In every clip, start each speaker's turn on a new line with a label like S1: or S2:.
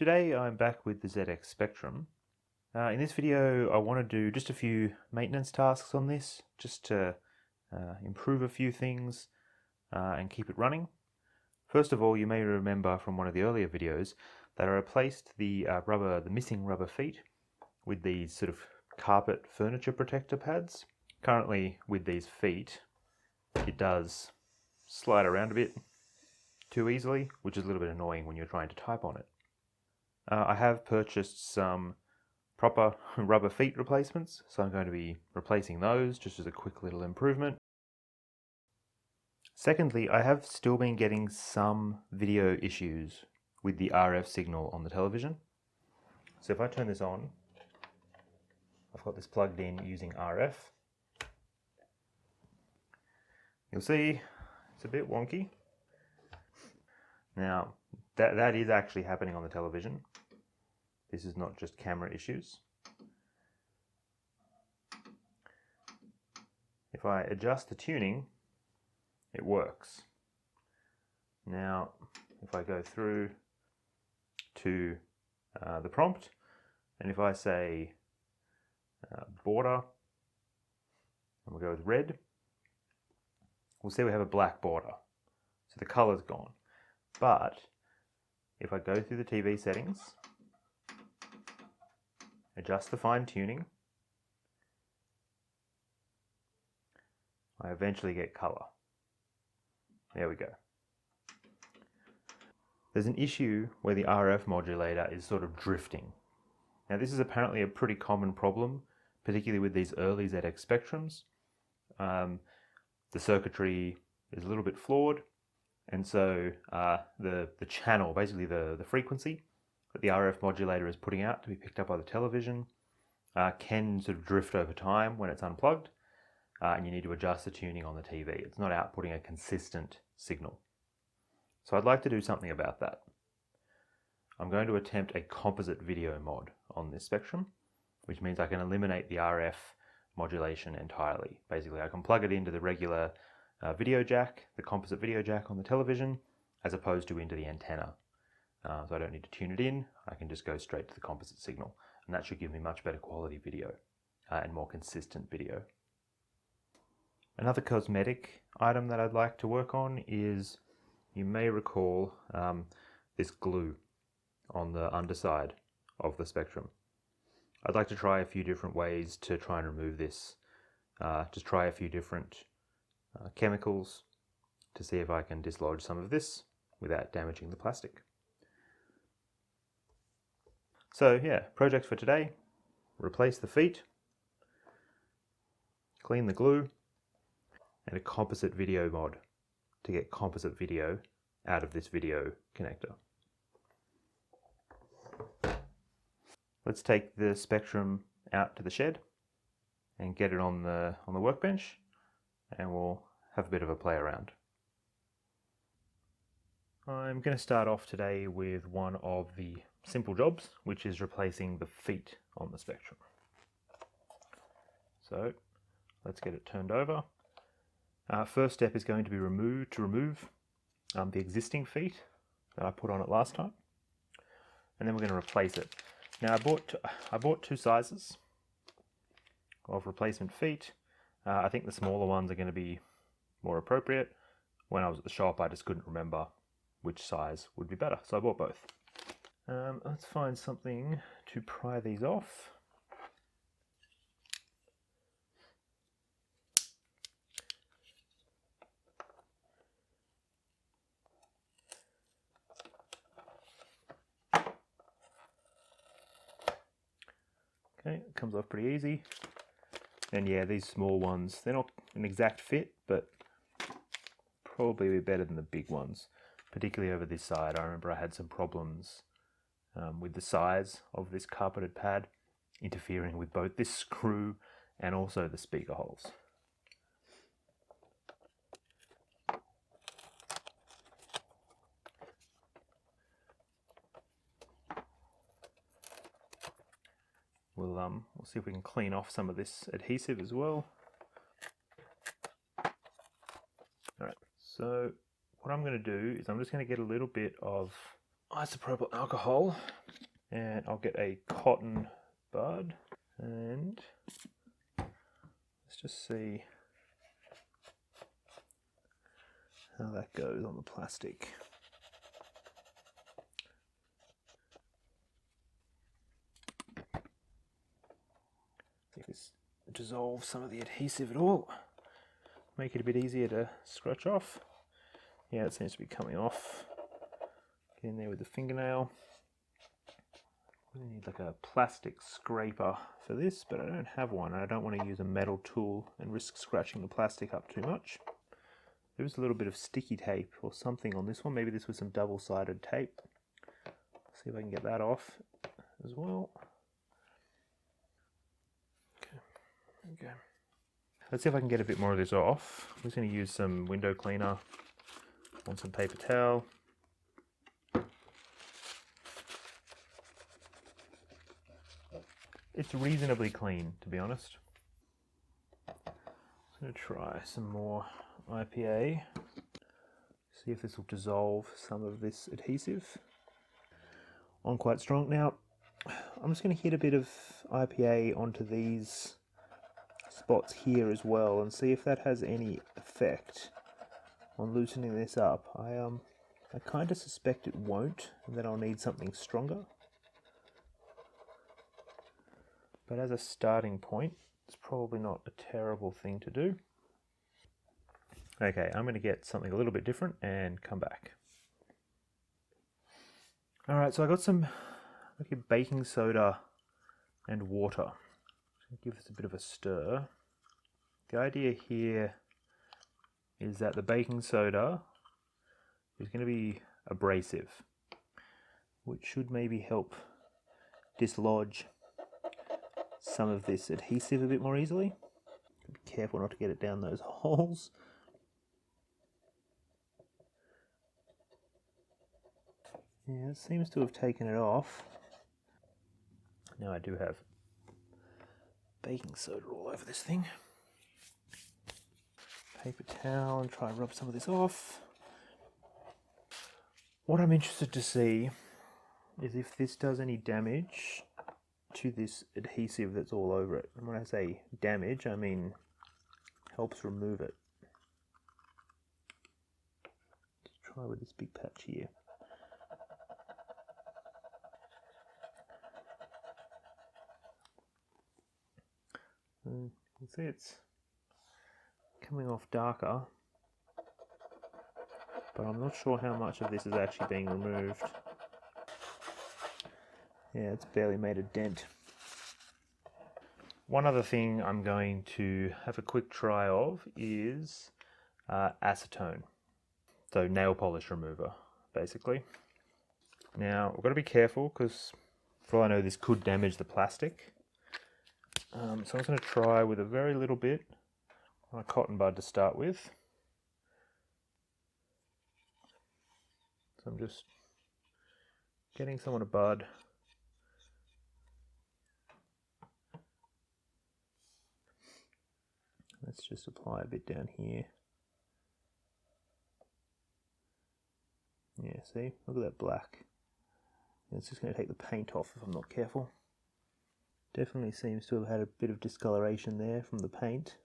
S1: Today I'm back with the ZX Spectrum. In this video I want to do just a few maintenance tasks on this, just to improve a few things and keep it running. First of all, you may remember from one of the earlier videos that I replaced the missing rubber feet with these sort of carpet furniture protector pads. Currently with these feet it does slide around a bit too easily, which is a little bit annoying when you're trying to type on it. I have purchased some proper rubber feet replacements, so I'm going to be replacing those just as a quick little improvement. Secondly, I have still been getting some video issues with the RF signal on the television. So if I turn this on, I've got this plugged in using RF. You'll see it's a bit wonky. Now, that is actually happening on the television. This is not just camera issues. If I adjust the tuning, it works. Now, if I go through to the prompt, and if I say border, and we'll go with red, we'll see we have a black border. So the color's gone. But if I go through the TV settings, adjust the fine tuning, I eventually get color. There we go. There's an issue where the RF modulator is sort of drifting. Now this is apparently a pretty common problem, particularly with these early ZX Spectrums. The circuitry is a little bit flawed, and so the channel, basically the frequency that the RF modulator is putting out to be picked up by the television can sort of drift over time when it's unplugged, and you need to adjust the tuning on the TV. It's not outputting a consistent signal. So I'd like to do something about that. I'm going to attempt a composite video mod on this Spectrum, which means I can eliminate the RF modulation entirely. Basically, I can plug it into the regular video jack, the composite video jack on the television, as opposed to into the antenna. So I don't need to tune it in, I can just go straight to the composite signal, and that should give me much better quality video and more consistent video. Another cosmetic item that I'd like to work on is, you may recall this glue on the underside of the Spectrum. I'd like to try a few different ways to try and remove this. Just try a few different chemicals to see if I can dislodge some of this without damaging the plastic. So yeah, projects for today: replace the feet, clean the glue, and a composite video mod to get composite video out of this video connector. Let's take the Spectrum out to the shed and get it on the workbench, and we'll have a bit of a play around. I'm going to start off today with one of the simple jobs, which is replacing the feet on the Spectrum. So let's get it turned over. First step is going to be to remove the existing feet that I put on it last time, and then we're going to replace it. Now I bought two sizes of replacement feet. I think the smaller ones are going to be more appropriate. When I was at the shop, I just couldn't remember which size would be better, so I bought both. Let's find something to pry these off. Okay, it comes off pretty easy. And yeah, these small ones, they're not an exact fit, but probably be better than the big ones, particularly over this side. I remember I had some problems with the size of this carpeted pad interfering with both this screw and also the speaker holes. We'll see if we can clean off some of this adhesive as well. Alright, so what I'm going to do is I'm just going to get a little bit of isopropyl alcohol, and I'll get a cotton bud, and let's just see how that goes on the plastic. See if this dissolves some of the adhesive at all. Make it a bit easier to scratch off. Yeah, it seems to be coming off. Get in there with the fingernail. I need like a plastic scraper for this, but I don't have one. I don't want to use a metal tool and risk scratching the plastic up too much. There is a little bit of sticky tape or something on this one. Maybe this was some double-sided tape. See if I can get that off as well. Okay. Let's see if I can get a bit more of this off. I'm just going to use some window cleaner on some paper towel. It's reasonably clean, to be honest. I'm going to try some more IPA. See if this will dissolve some of this adhesive. On quite strong. Now, I'm just going to hit a bit of IPA onto these spots here as well and see if that has any effect on loosening this up. I kind of suspect it won't, and then I'll need something stronger. But as a starting point, it's probably not a terrible thing to do. Okay, I'm going to get something a little bit different and come back. Alright, so I got some baking soda and water. Give this a bit of a stir. The idea here is that the baking soda is going to be abrasive, which should maybe help dislodge some of this adhesive a bit more easily. Be careful not to get it down those holes. Yeah, it seems to have taken it off. Now I do have baking soda all over this thing. Paper towel and try and rub some of this off. What I'm interested to see is if this does any damage to this adhesive that's all over it. And when I say damage, I mean helps remove it. Let's try with this big patch here. You can see it's coming off darker, but I'm not sure how much of this is actually being removed. Yeah, it's barely made a dent. One other thing I'm going to have a quick try of is acetone. So nail polish remover, basically. Now, we've got to be careful because for all I know this could damage the plastic. So I'm just going to try with a very little bit on a cotton bud to start with. So I'm just getting some on a bud. Let's just apply a bit down here. Yeah, see? Look at that black. It's just going to take the paint off if I'm not careful. Definitely seems to have had a bit of discoloration there from the paint.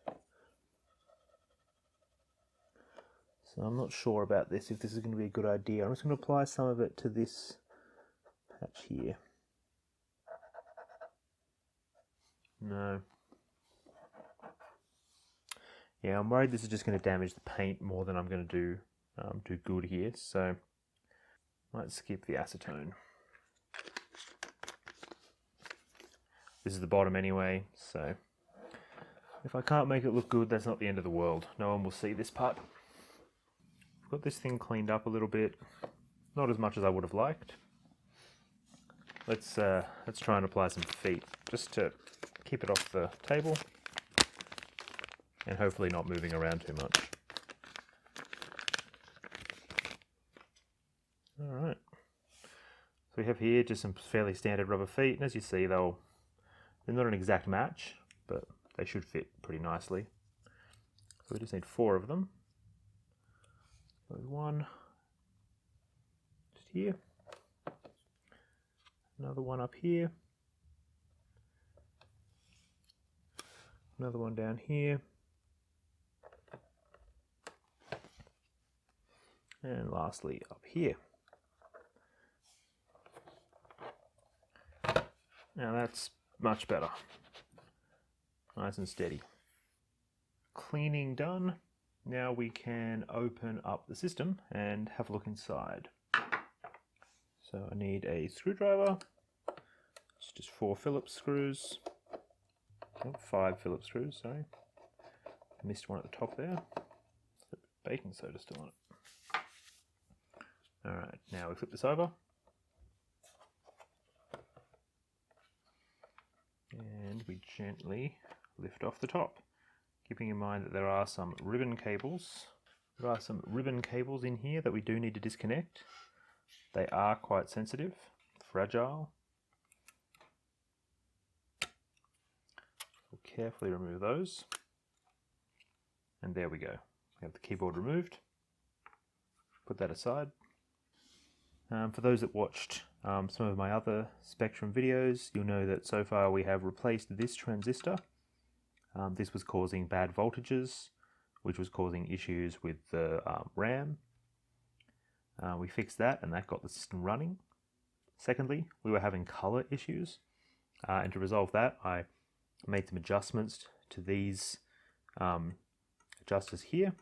S1: So I'm not sure about this, if this is going to be a good idea. I'm just going to apply some of it to this patch here. No. Yeah, I'm worried this is just going to damage the paint more than I'm going to do good here. So let's skip the acetone. This is the bottom anyway, so if I can't make it look good, that's not the end of the world. No one will see this part. I've got this thing cleaned up a little bit, not as much as I would have liked. Let's try and apply some feet just to keep it off the table and hopefully not moving around too much. All right. So we have here just some fairly standard rubber feet, and as you see, they're not an exact match, but they should fit pretty nicely. So we just need 4 of them. So one just here, Another one up here. Another one down here. And lastly up here. Now that's much better. Nice and steady. Cleaning done. Now we can open up the system and have a look inside. So I need a screwdriver. It's just 4 Phillips screws. Oh, 5 Phillips screws, sorry. Missed one at the top there. Baking soda still on it. Alright, now we flip this over. And we gently lift off the top, keeping in mind that there are some ribbon cables. There are some ribbon cables in here that we do need to disconnect. They are quite sensitive, fragile. We'll carefully remove those. And there we go. We have the keyboard removed. Put that aside. For those that watched some of my other Spectrum videos, you'll know that so far we have replaced this transistor. This was causing bad voltages, which was causing issues with the RAM. We fixed that and that got the system running. Secondly, we were having color issues, and to resolve that I made some adjustments to these adjusters here.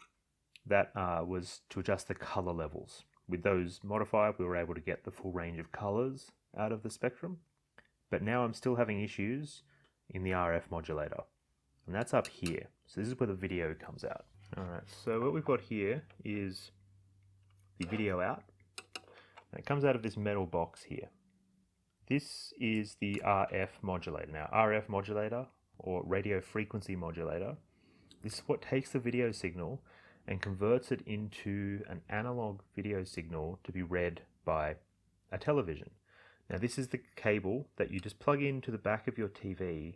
S1: That was to adjust the color levels. With those modified, we were able to get the full range of colors out of the Spectrum. But now I'm still having issues in the RF modulator, and that's up here. So this is where the video comes out. Alright, so what we've got here is the video out, and it comes out of this metal box here. This is the RF modulator. Now, RF modulator, or radio frequency modulator, this is what takes the video signal and converts it into an analog video signal to be read by a television. Now this is the cable that you just plug into the back of your TV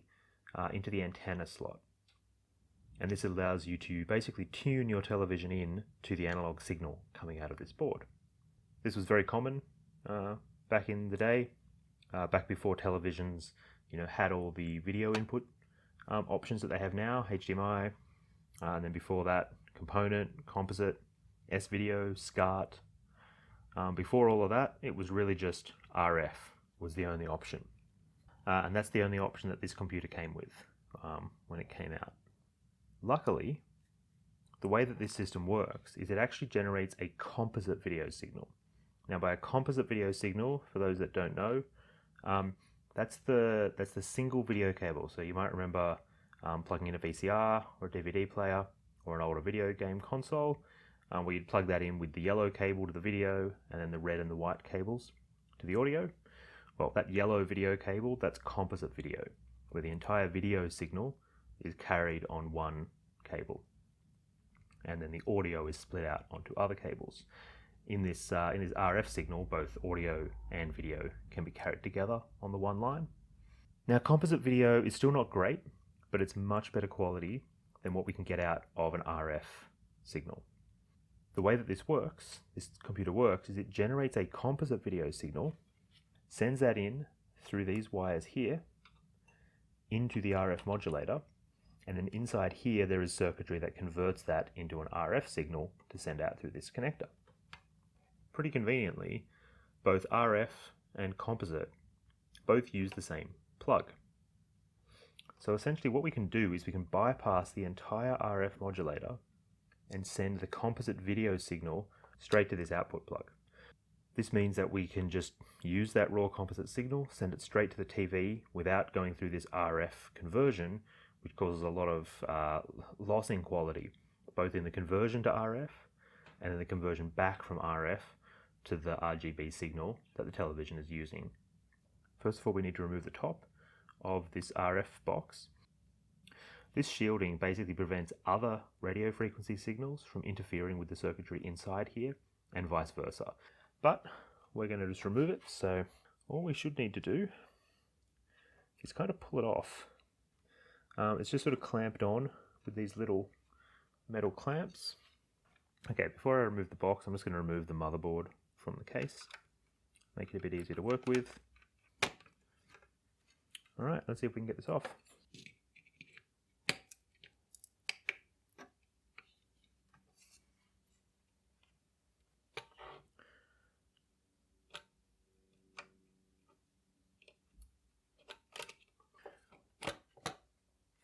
S1: into the antenna slot. And this allows you to basically tune your television in to the analog signal coming out of this board. This was very common back in the day, back before televisions had all the video input options that they have now, HDMI, and then before that, component, composite, S-video, SCART. Before all of that, it was really just RF was the only option. And that's the only option that this computer came with when it came out. Luckily, the way that this system works is it actually generates a composite video signal. Now, by a composite video signal, for those that don't know, that's the single video cable. So you might remember plugging in a VCR or a DVD player or an older video game console, where you'd plug that in with the yellow cable to the video and then the red and the white cables to the audio. Well, that yellow video cable, that's composite video, where the entire video signal is carried on one cable, and then the audio is split out onto other cables. In this RF signal, both audio and video can be carried together on the one line. Now, composite video is still not great, but it's much better quality than what we can get out of an RF signal. The way that this computer works, is it generates a composite video signal, sends that in through these wires here into the RF modulator, and then inside here there is circuitry that converts that into an RF signal to send out through this connector. Pretty conveniently, both RF and composite both use the same plug. So essentially what we can do is we can bypass the entire RF modulator and send the composite video signal straight to this output plug. This means that we can just use that raw composite signal, send it straight to the TV without going through this RF conversion, which causes a lot of loss in quality, both in the conversion to RF and in the conversion back from RF to the RGB signal that the television is using. First of all, we need to remove the top of this RF box. This shielding basically prevents other radio frequency signals from interfering with the circuitry inside here, and vice versa. But we're going to just remove it, so all we should need to do is kind of pull it off. It's just sort of clamped on with these little metal clamps. Okay, before I remove the box, I'm just going to remove the motherboard from the case, make it a bit easier to work with. All right, let's see if we can get this off.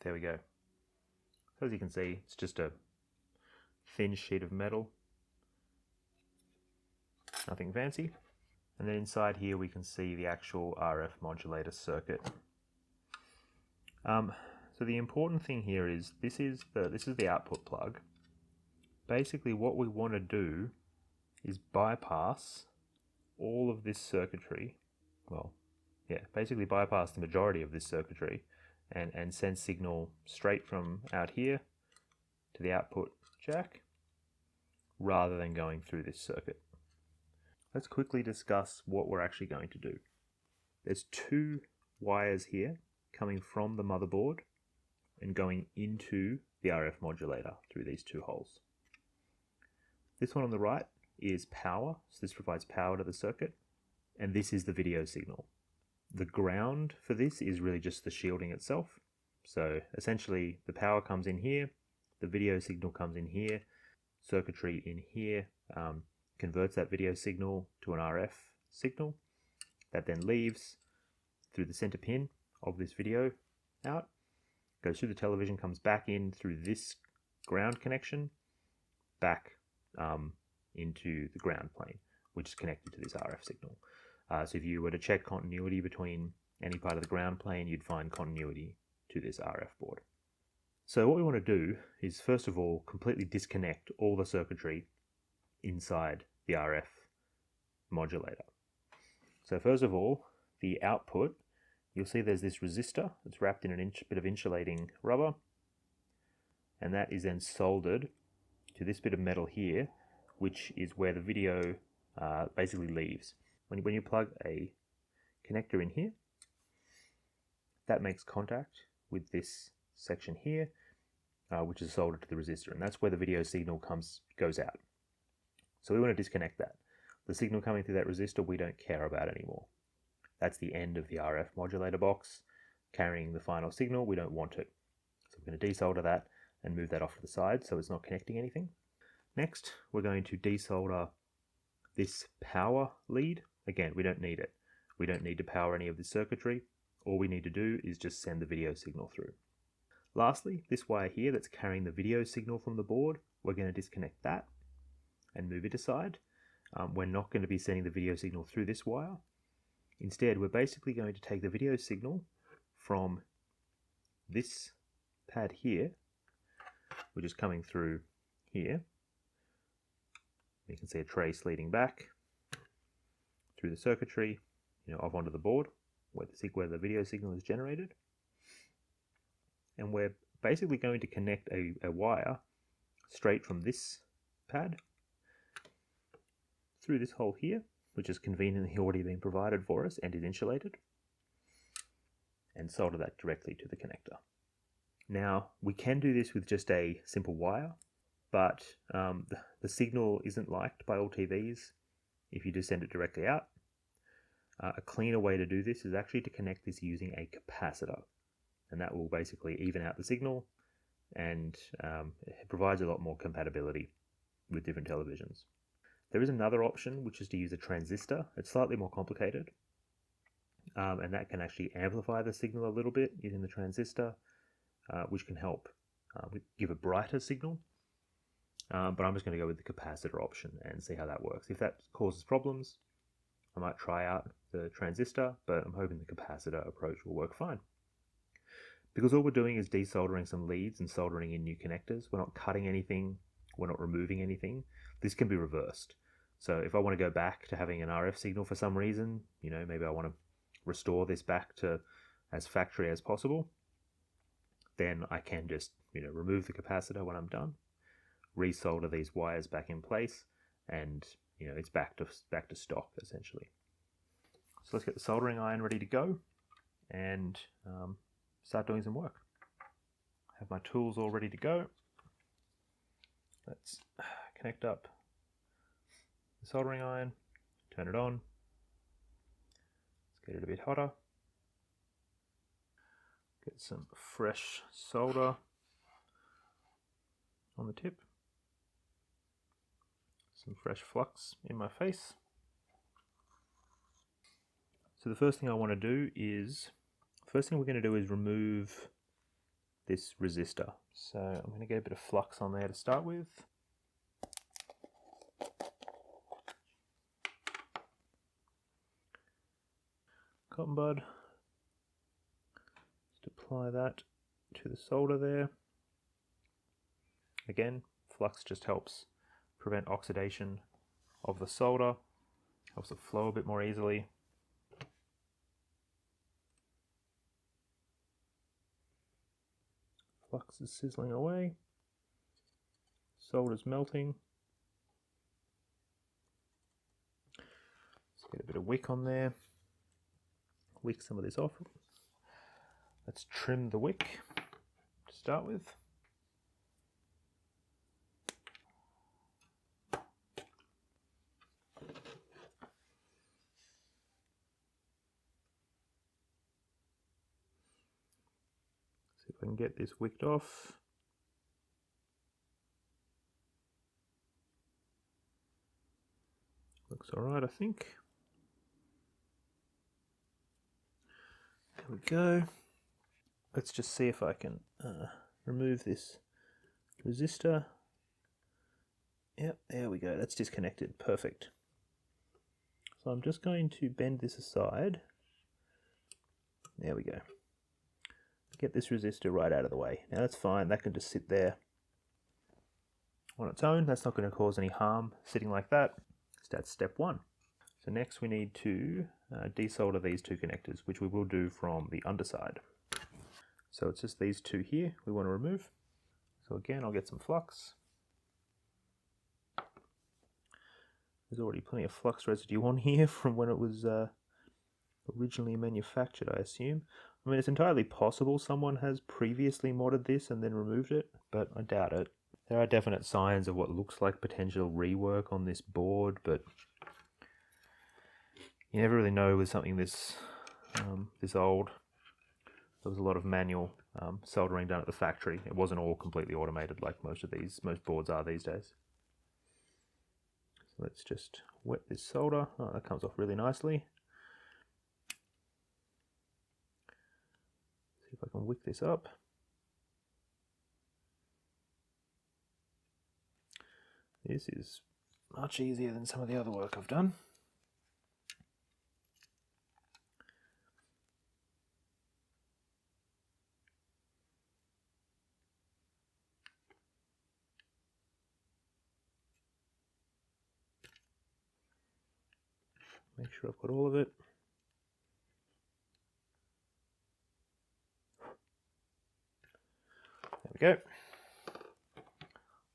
S1: There we go. So as you can see, it's just a thin sheet of metal. Nothing fancy. And then inside here we can see the actual RF modulator circuit. So the important thing here is this is the output plug. Basically what we want to do is bypass all of this circuitry. Well, yeah, basically bypass the majority of this circuitry and send signal straight from out here to the output jack rather than going through this circuit. Let's quickly discuss what we're actually going to do. There's two wires here coming from the motherboard and going into the RF modulator through these two holes. This one on the right is power, so this provides power to the circuit, and this is the video signal. The ground for this is really just the shielding itself. So essentially the power comes in here, the video signal comes in here, circuitry in here converts that video signal to an RF signal that then leaves through the center pin of this video out, goes through the television, comes back in through this ground connection, back into the ground plane, which is connected to this RF signal. So if you were to check continuity between any part of the ground plane, you'd find continuity to this RF board. So what we want to do is first of all completely disconnect all the circuitry inside the RF modulator. So first of all, the output, you'll see there's this resistor that's wrapped in a bit of insulating rubber, and that is then soldered to this bit of metal here, which is where the video basically leaves. When you plug a connector in here, that makes contact with this section here, which is soldered to the resistor, and that's where the video signal goes out. So we want to disconnect that. The signal coming through that resistor we don't care about anymore. That's the end of the RF modulator box carrying the final signal. We don't want it. So we're going to desolder that and move that off to the side so it's not connecting anything. Next, we're going to desolder this power lead. Again, we don't need it. We don't need to power any of the circuitry. All we need to do is just send the video signal through. Lastly, this wire here that's carrying the video signal from the board, we're going to disconnect that and move it aside. We're not going to be sending the video signal through this wire. Instead, we're basically going to take the video signal from this pad here, which is coming through here. You can see a trace leading back through the circuitry, off onto the board where the video signal is generated. And we're basically going to connect a wire straight from this pad through this hole here, which is conveniently already been provided for us and is insulated, and solder that directly to the connector. Now, we can do this with just a simple wire, but the signal isn't liked by all TVs if you just send it directly out. A cleaner way to do this is actually to connect this using a capacitor, and that will basically even out the signal, and it provides a lot more compatibility with different televisions. There is another option, which is to use a transistor. It's slightly more complicated, and that can actually amplify the signal a little bit using the transistor, which can help give a brighter signal. But I'm just going to go with the capacitor option and see how that works. If that causes problems, I might try out the transistor, but I'm hoping the capacitor approach will work fine. Because all we're doing is desoldering some leads and soldering in new connectors, we're not cutting anything, we're not removing anything. This can be reversed. So if I want to go back to having an RF signal for some reason, maybe I want to restore this back to as factory as possible, then I can just, remove the capacitor when I'm done, resolder these wires back in place, and it's back to stock essentially. So let's get the soldering iron ready to go and start doing some work. I have my tools all ready to go. Let's connect up the soldering iron, turn it on, let's get it a bit hotter. Get some fresh solder on the tip. Some fresh flux in my face. So the first thing we're going to do is remove this resistor. So I'm going to get a bit of flux on there to start with. Cotton bud. Just apply that to the solder there. Again, flux just helps prevent oxidation of the solder, helps it flow a bit more easily. Flux is sizzling away, solder's melting. Let's get a bit of wick on there, wick some of this off. Let's trim the wick to start with. See if I can get this wicked off. Looks alright, I think. There we go. Let's just see if I can remove this resistor. Yep, there we go. That's disconnected. Perfect. So I'm just going to bend this aside. There we go. Get this resistor right out of the way. Now that's fine. That can just sit there on its own. That's not going to cause any harm sitting like that. So that's step one. So next we need to desolder these two connectors, which we will do from the underside. So it's just these two here we want to remove. So again, I'll get some flux. There's already plenty of flux residue on here from when it was originally manufactured, I assume. I mean, it's entirely possible someone has previously modded this and then removed it, but I doubt it. There are definite signs of what looks like potential rework on this board, but you never really know with something this this old. There was a lot of manual soldering done at the factory. It wasn't all completely automated like most boards are these days. So let's just wet this solder. Oh, that comes off really nicely. See if I can wick this up. This is much easier than some of the other work I've done. Make sure I've got all of it. There we go.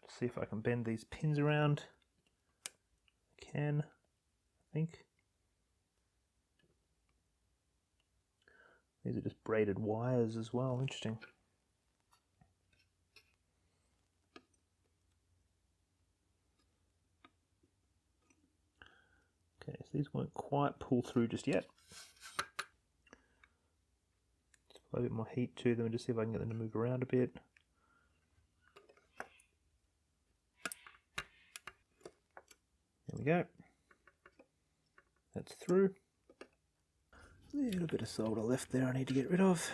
S1: Let's see if I can bend these pins around. I can, I think. These are just braided wires as well. Interesting. Okay, so these won't quite pull through just yet. Just apply a bit more heat to them and just see if I can get them to move around a bit. There we go. That's through. A little bit of solder left there I need to get rid of.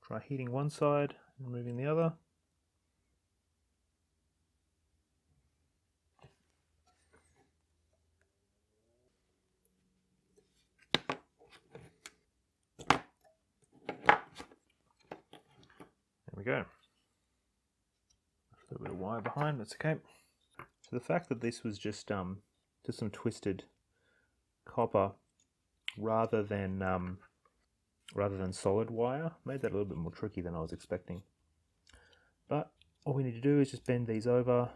S1: Try heating one side and removing the other. There we go. A little bit of wire behind, that's okay. So the fact that this was just some twisted copper rather than solid wire made that a little bit more tricky than I was expecting. But all we need to do is just bend these over,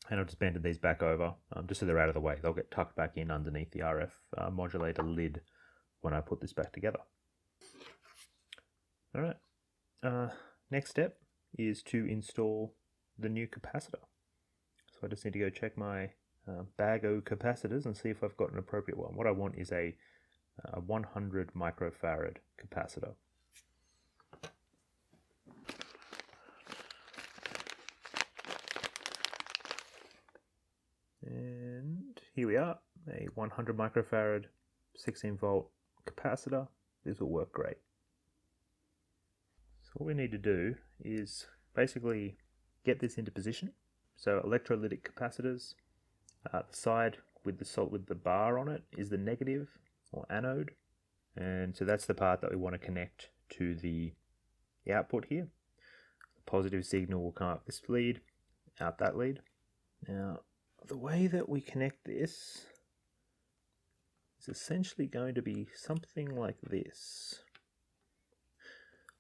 S1: and I've just bended these back over just so they're out of the way. They'll get tucked back in underneath the RF modulator lid when I put this back together. Alright, next step is to install the new capacitor. So I just need to go check my bag of capacitors and see if I've got an appropriate one. What I want is a 100 microfarad capacitor. And here we are, a 100 microfarad 16 volt capacitor. This will work great. So what we need to do is basically get this into position. So electrolytic capacitors, the side with the bar on it is the negative or anode, and so that's the part that we want to connect to the output here. The positive signal will come up this lead, out that lead. Now the way that we connect this is essentially going to be something like this.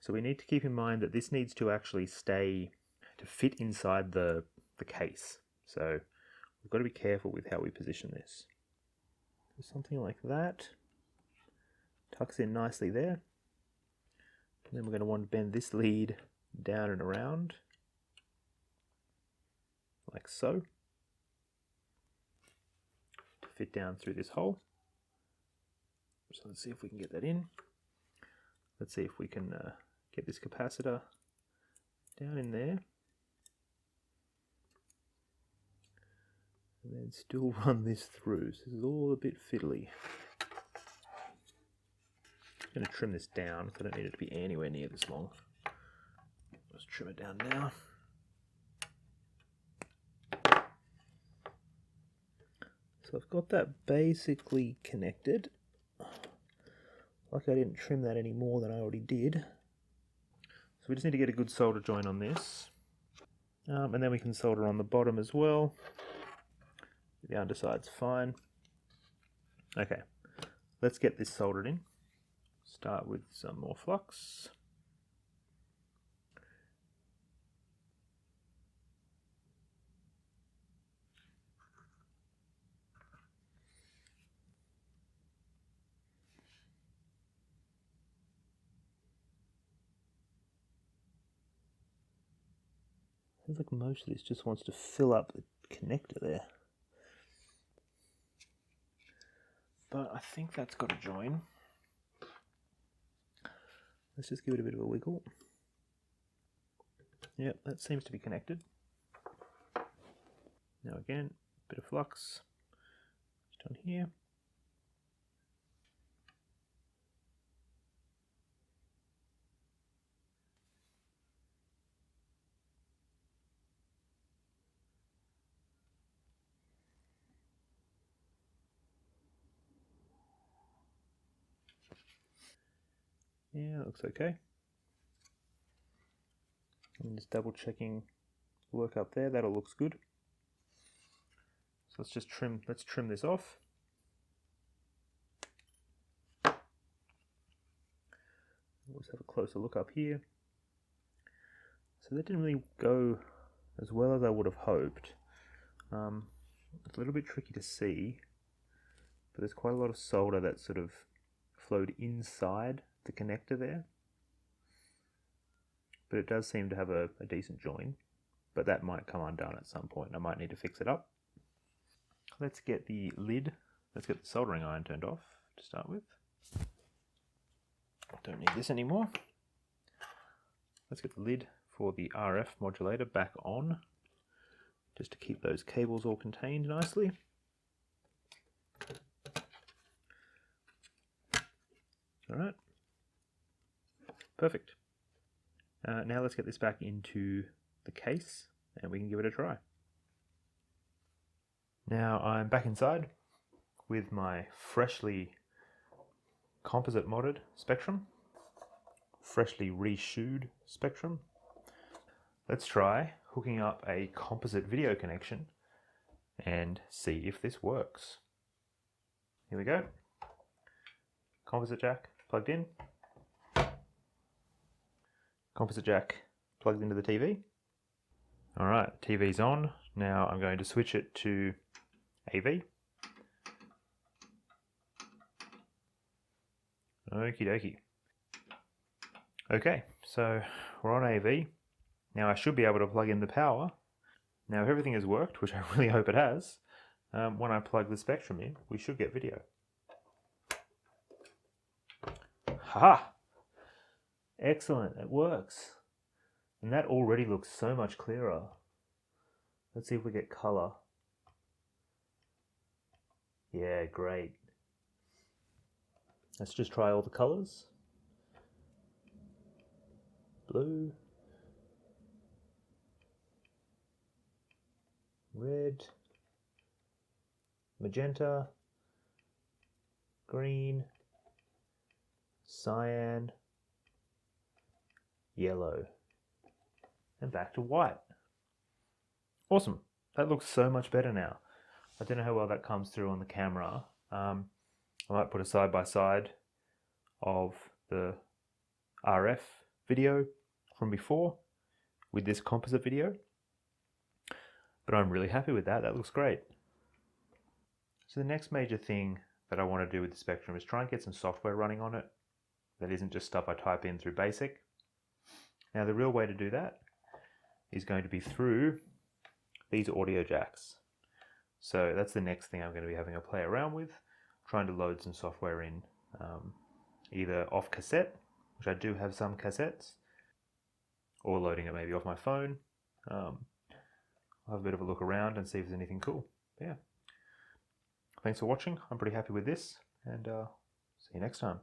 S1: So we need to keep in mind that this needs to actually fit inside the case. So we've got to be careful with how we position this. So something like that. Tucks in nicely there. And then we're going to want to bend this lead down and around, like so, to fit down through this hole. So let's see if we can get that in. Let's see if we can get this capacitor down in there. And then still run this through. So this is all a bit fiddly. I'm going to trim this down because I don't need it to be anywhere near this long. Let's trim it down now. So I've got that basically connected. Like I didn't trim that any more than I already did. So we just need to get a good solder joint on this. And then we can solder on the bottom as well. The underside's fine. Okay, let's get this soldered in. Start with some more flux. Seems like most of this just wants to fill up the connector there. But I think that's got to join. Let's just give it a bit of a wiggle. Yep, that seems to be connected. Now again, a bit of flux just on here. Yeah, looks okay. I'm just double checking work up there. That all looks good. So let's just trim this off. Let's have a closer look up here. So that didn't really go as well as I would have hoped. It's a little bit tricky to see, but there's quite a lot of solder that sort of flowed inside the connector there. But it does seem to have a decent join, but that might come undone at some point. I might need to fix it up. Let's get the lid, let's get the soldering iron turned off to start with. Don't need this anymore. Let's get the lid for the RF modulator back on, just to keep those cables all contained nicely. Alright, perfect. Now let's get this back into the case and we can give it a try. Now I'm back inside with my freshly composite modded Spectrum, freshly reshoed Spectrum. Let's try hooking up a composite video connection and see if this works. Here we go. Composite jack plugged in. Composite jack plugged into the TV. Alright, TV's on. Now I'm going to switch it to AV. Okie dokie. Okay, so we're on AV. Now I should be able to plug in the power Now if everything has worked, which I really hope it has, when I plug the Spectrum in, we should get video. Haha! Excellent, it works. And that already looks so much clearer. Let's see if we get color. Yeah, great. Let's just try all the colors. Blue. Red. Magenta. Green. Cyan. Yellow. And back to white. Awesome. That looks so much better now. I don't know how well that comes through on the camera. I might put a side by side of the RF video from before with this composite video. But I'm really happy with that. That looks great. So the next major thing that I want to do with the Spectrum is try and get some software running on it that isn't just stuff I type in through BASIC. Now the real way to do that is going to be through these audio jacks. So that's the next thing I'm going to be having a play around with, trying to load some software in, either off cassette, which I do have some cassettes, or loading it maybe off my phone. I'll have a bit of a look around and see if there's anything cool. But yeah. Thanks for watching. I'm pretty happy with this, and see you next time.